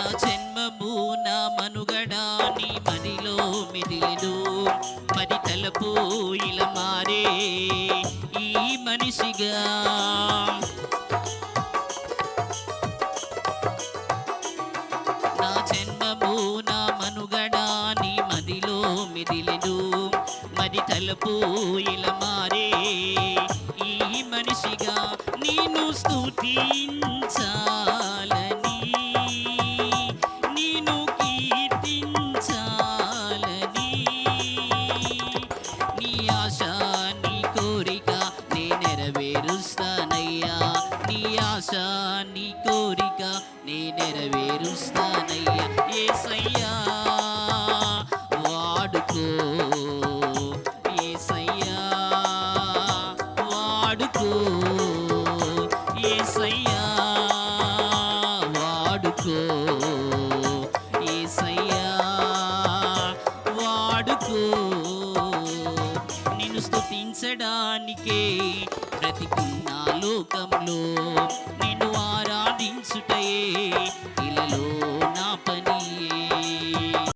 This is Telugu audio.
నా జన్మము నా మనుగడ నీ మదిలో మెదిలెను మరి తలపు ఇలా మారే ఈ మనిషిగా నా జన్మము నా మనుగడ నీ మదిలో మెదిలెను మరి తలపు ఇలా మారే ఈ మనిషిగా నేను స్తుతించాలని నేను కీర్తించాలని నీ ఆశ నీ కోరిక నే నెరవేరుస్తానయ్యా నీ ఆశ నీ కోరిక నే నెరవేరుస్తానయ్యా యేసయ్యా వాడుకో యేసయ్యా వాడుకో యేసయ్యా వాడుకో యేసయ్యా వాడుకో నిన్ను స్తుతించడానికే బ్రతికున్న లోకంలో నిన్ను ఆరాధించడానికే